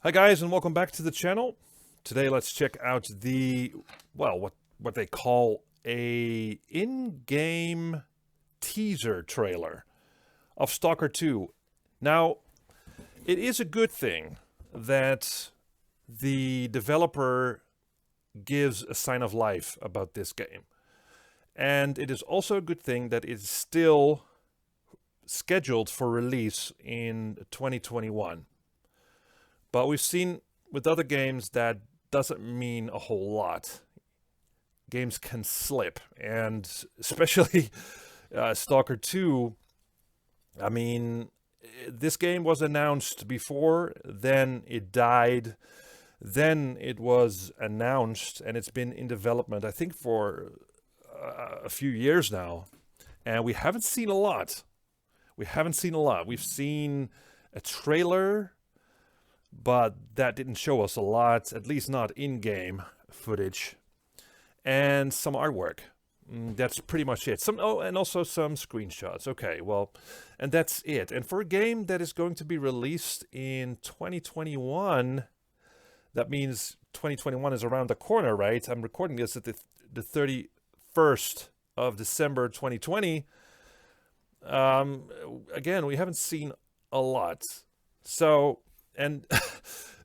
Hi guys, and welcome back to the channel. Today let's check out the, well, what they call a in-game teaser trailer of Stalker 2. Now, it is a good thing that the developer gives a sign of life about this game. And it is also a good thing that it's still scheduled for release in 2021. But we've seen with other games that doesn't mean a whole lot. Games can slip, and especially Stalker 2. I mean, this game was announced before, then it died, then it was announced, and it's been in development, I think, for a few years now. And we haven't seen a lot. We've seen a trailer, but that didn't show us a lot, at least not in-game footage, and some artwork. That's pretty much it. And also some screenshots. Okay, well, and that's it. And for a game that is going to be released in 2021, that means 2021 is around the corner, right? I'm recording this at the 31st of December 2020. Again, we haven't seen a lot. So, and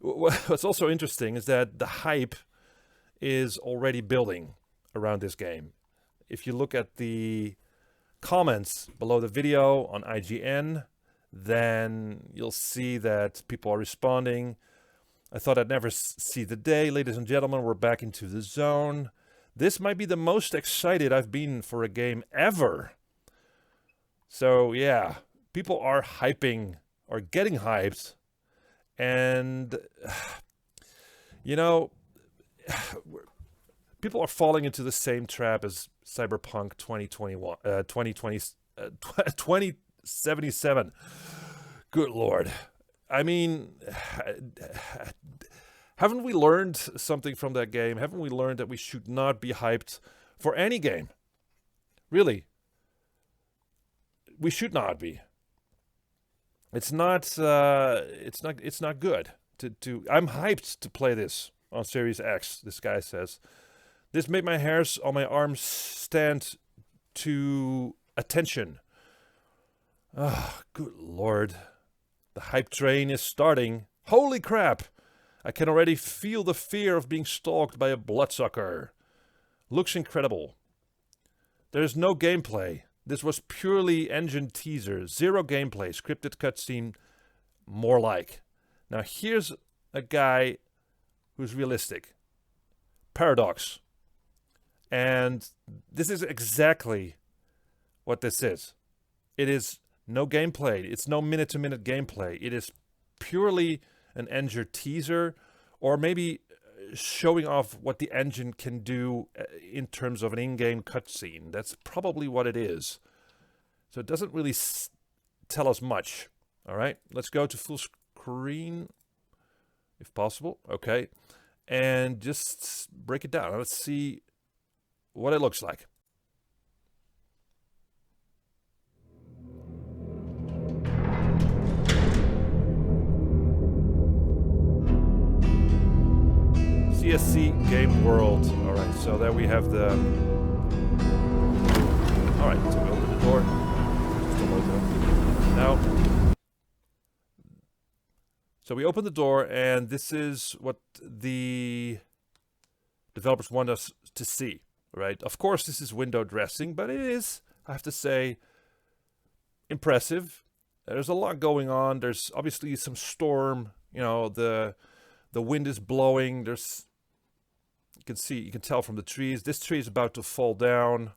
what's also interesting is that the hype is already building around this game. If you look at the comments below the video on IGN, then you'll see that people are responding. I thought I'd never see the day. Ladies and gentlemen, we're back into the zone. This might be the most excited I've been for a game ever. So yeah, people are hyping or getting hyped. And, you know, people are falling into the same trap as Cyberpunk 2077. Good Lord. I mean, haven't we learned something from that game? Haven't we learned that we should not be hyped for any game? Really. We should not be. It's not good to I'm hyped to play this on Series X, this guy says. This made my hairs on my arms stand to attention. Ah, good Lord. The hype train is starting. Holy crap! I can already feel the fear of being stalked by a bloodsucker. Looks incredible. There's no gameplay. This was purely engine teaser. Zero gameplay. Scripted cutscene. More like. Now here's a guy who's realistic. Paradox. And this is exactly what this is. It is no gameplay. It's no minute-to-minute gameplay. It is purely an engine teaser, or maybe showing off what the engine can do in terms of an in-game cutscene. That's probably what it is. So it doesn't really tell us much. All right, let's go to full screen, if possible. Okay, and just break it down. Let's see what it looks like. CSC Game World. All right, so there we have the... All right, so we open the door. Now, so we open the door, and this is what the developers want us to see, right? Of course, this is window dressing, but it is, I have to say, impressive. There's a lot going on. There's obviously some storm. You know, the wind is blowing. There's... You can tell from the trees. This tree is about to fall down.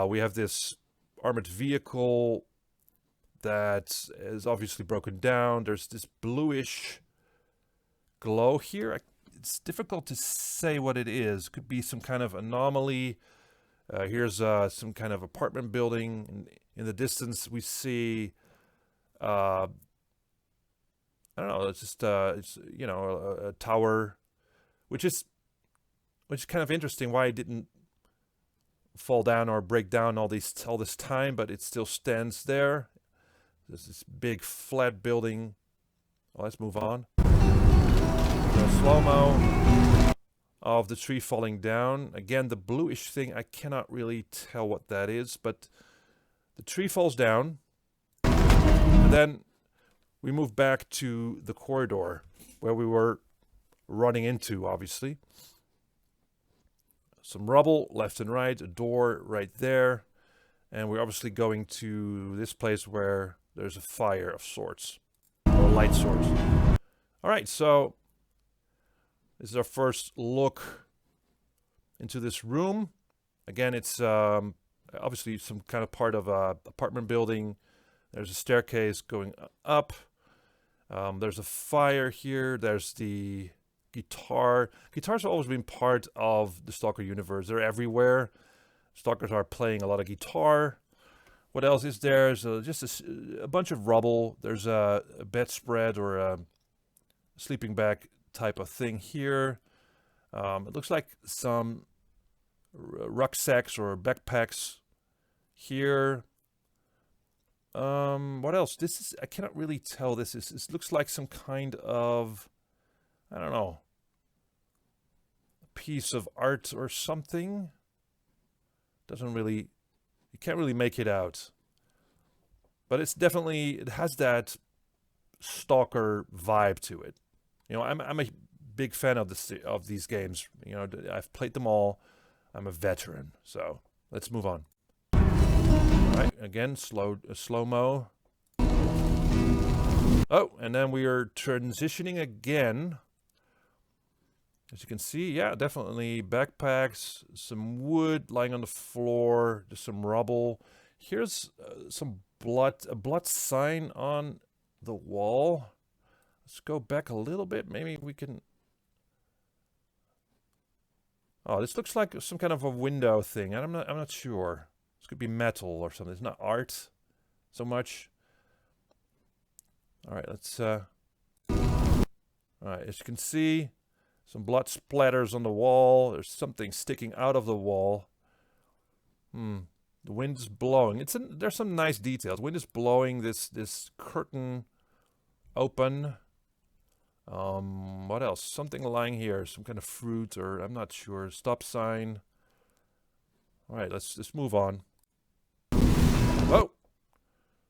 We have this armored vehicle that is obviously broken down. There's this bluish glow here. It's difficult to say what it is. Could be some kind of anomaly. Here's some kind of apartment building. In the distance, we see... I don't know. It's just it's, you know, a tower, which is kind of interesting. Why it didn't fall down or break down all this time, but it still stands there. There's this big flat building Well, let's move on. The slow-mo of the tree falling down. Again, the bluish thing, I cannot really tell what that is, but the tree falls down. And then we move back to the corridor where we were running into, obviously. Some rubble left and right, a door right there. And we're obviously going to this place where there's a fire of sorts, or light source. All right, so this is our first look into this room. Again, it's obviously some kind of part of an apartment building. There's a staircase going up. There's a fire here. There's the guitar. Guitars have always been part of the Stalker universe. They're everywhere. Stalkers are playing a lot of guitar. What else is there? There's just a bunch of rubble. There's a bedspread or a sleeping bag type of thing here. It looks like some rucksacks or backpacks here. What else? This is, I cannot really tell. This looks like some kind of, I don't know, a piece of art or something. Doesn't really, you can't really make it out. But it's definitely, it has that Stalker vibe to it. You know, I'm a big fan of these games. You know, I've played them all. I'm a veteran. So let's move on. All right, again, slow-mo. Oh, and then we are transitioning again. As you can see, yeah, definitely backpacks, some wood lying on the floor, just some rubble. Here's some blood, a blood sign on the wall. Let's go back a little bit. Maybe we can... Oh, this looks like some kind of a window thing. I'm not sure. This could be metal or something. It's not art so much. All right, let's... All right, as you can see, some blood splatters on the wall. There's something sticking out of the wall. The wind is blowing. There's some nice details. Wind is blowing this curtain open. What else? Something lying here. Some kind of fruit, or I'm not sure. Stop sign. All right, let's move on. Oh!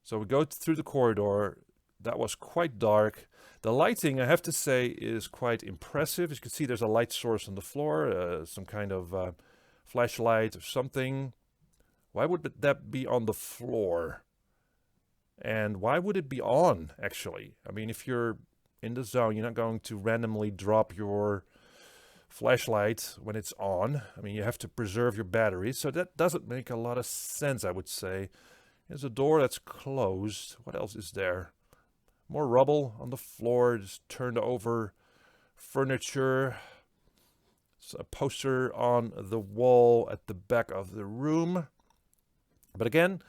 So we go through the corridor. That was quite dark. The lighting, I have to say, is quite impressive. As you can see, there's a light source on the floor, some kind of flashlight or something. Why would that be on the floor? And why would it be on, actually? I mean, if you're in the zone, you're not going to randomly drop your flashlight when it's on. I mean, you have to preserve your battery, so that doesn't make a lot of sense, I would say. There's a door that's closed. What else is there? More rubble on the floor, just turned over furniture. It's a poster on the wall at the back of the room. But again,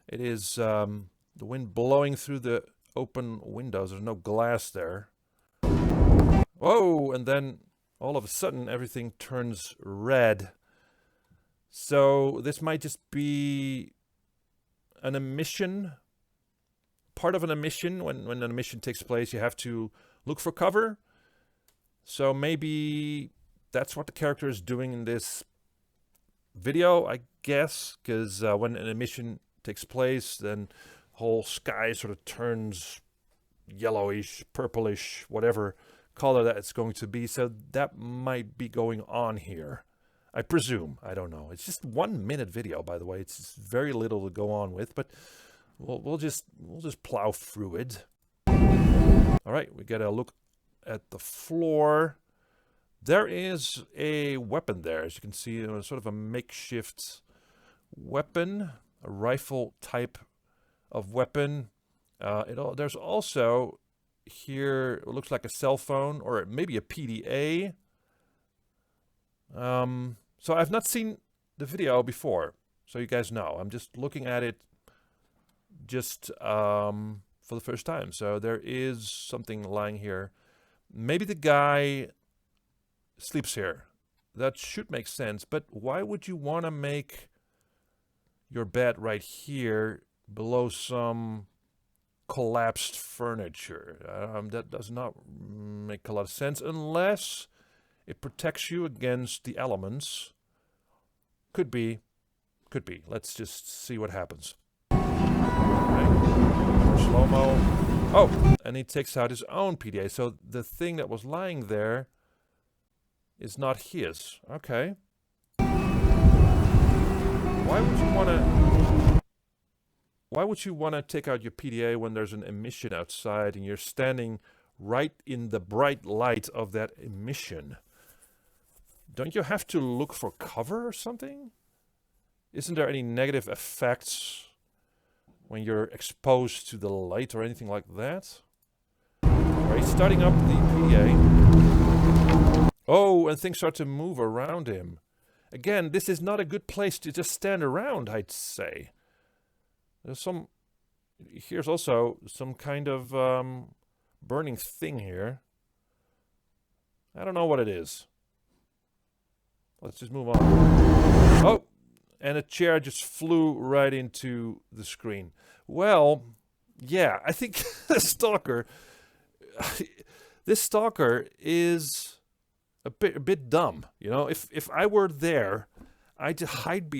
it is the wind blowing through the open windows. There's no glass there. Whoa! And then all of a sudden everything turns red. So this might just be an emission. Part of an emission. When an emission takes place, you have to look for cover. So maybe that's what the character is doing in this video, I guess, because when an emission takes place, then whole sky sort of turns yellowish, purplish, whatever color that it's going to be. So that might be going on here, I presume. I don't know. It's just 1 minute video, by the way. It's very little to go on with, but we'll just plow through it. All right, we get a look at the floor. There is a weapon there, as you can see, sort of a makeshift weapon, a rifle type of weapon. There's also here, it looks like a cell phone or maybe a PDA. So I've not seen the video before, so you guys know. I'm just looking at it just for the first time. So there is something lying here. Maybe the guy sleeps here. That should make sense, but why would you want to make your bed right here below some collapsed furniture. That does not make a lot of sense unless it protects you against the elements. Could be. Could be. Let's just see what happens. Right. More slow-mo. Oh, and he takes out his own PDA. So the thing that was lying there is not his. Okay. Why would you want to take out your PDA when there's an emission outside and you're standing right in the bright light of that emission? Don't you have to look for cover or something? Isn't there any negative effects when you're exposed to the light or anything like that? Right, starting up the PDA. Oh, and things start to move around him. Again, this is not a good place to just stand around, I'd say. Here's also some kind of burning thing here. I don't know what it is. Let's just move on. Oh, and a chair just flew right into the screen. Well, yeah, I think this Stalker is a bit dumb. You know, if I were there, I'd hide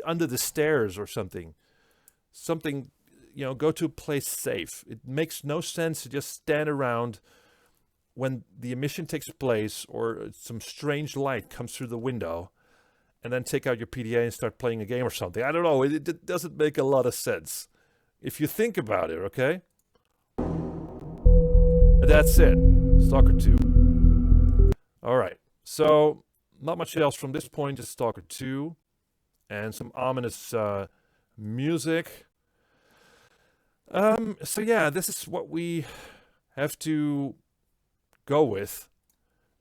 under the stairs or something. Something, you know, go to a place safe. It makes no sense to just stand around when the emission takes place or some strange light comes through the window and then take out your PDA and start playing a game or something. I don't know. It doesn't make a lot of sense if you think about it, okay? And that's it. Stalker 2. All right. So, not much else from this point, just Stalker 2. And some ominous music. So yeah, this is what we have to go with.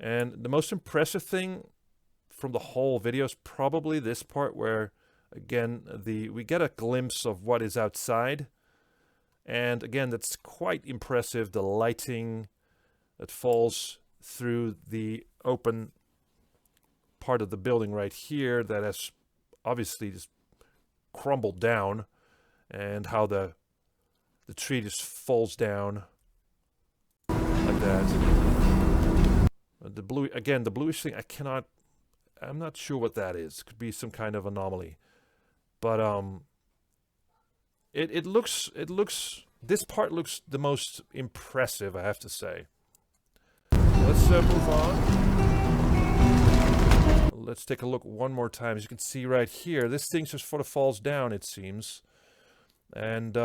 And the most impressive thing from the whole video is probably this part where, again, we get a glimpse of what is outside. And again, that's quite impressive, the lighting that falls through the open part of the building right here that has obviously just crumbled down, and how the tree just falls down like that. The blue, again, the bluish thing, I'm not sure what that is. Could be some kind of anomaly. But it looks, this part looks the most impressive, I have to say. Let's move on. Let's take a look one more time. As you can see right here, this thing just sort of falls down, it seems. And,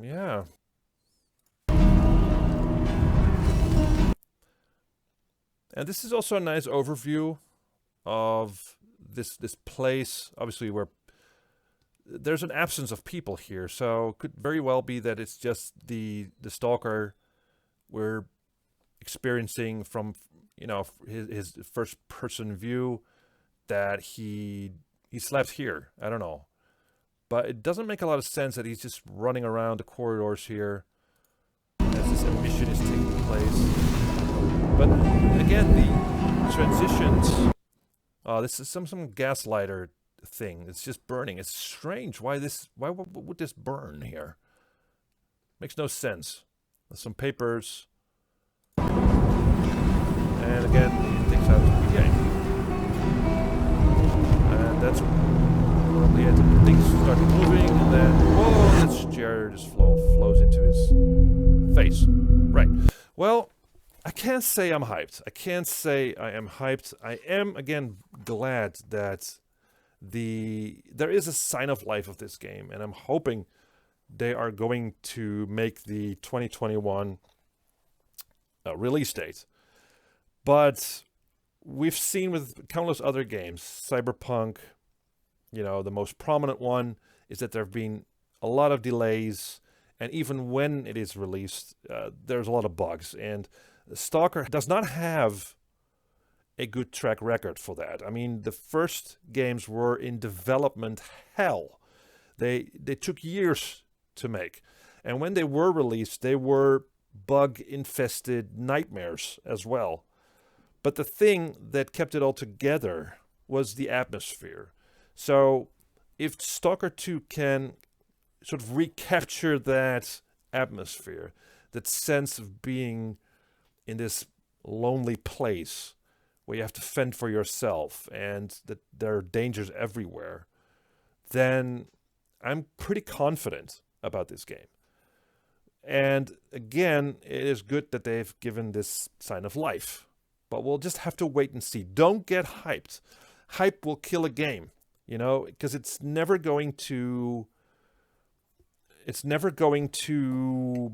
yeah. And this is also a nice overview of this place. Obviously, where there's an absence of people here, so it could very well be that it's just the Stalker we're experiencing from, you know, his first-person view, that he slept here. I don't know. But it doesn't make a lot of sense that he's just running around the corridors here as this emission is taking place. But again, the transitions... this is some gaslighter thing. It's just burning. It's strange. Why would this burn here? Makes no sense. There's some papers. And again, he takes out his PDA. And that's probably it. Things start moving, and then, whoa, this chair just flows into his face. Right. Well, I can't say I'm hyped. I can't say I am hyped. I am, again, glad that there is a sign of life of this game, and I'm hoping they are going to make the 2021 release date. But we've seen with countless other games, Cyberpunk, you know, the most prominent one is that there have been a lot of delays, and even when it is released, there's a lot of bugs. And Stalker does not have a good track record for that. I mean, the first games were in development hell. They took years to make. And when they were released, they were bug-infested nightmares as well. But the thing that kept it all together was the atmosphere. So if Stalker 2 can sort of recapture that atmosphere, that sense of being in this lonely place where you have to fend for yourself and that there are dangers everywhere, then I'm pretty confident about this game. And again, it is good that they've given this sign of life. But we'll just have to wait and see. Don't get hyped. Hype will kill a game, you know, because it's never going to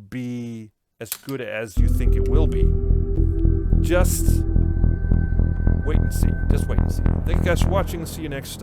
be as good as you think it will be. Just wait and see. Just wait and see. Thank you guys for watching. See you next time.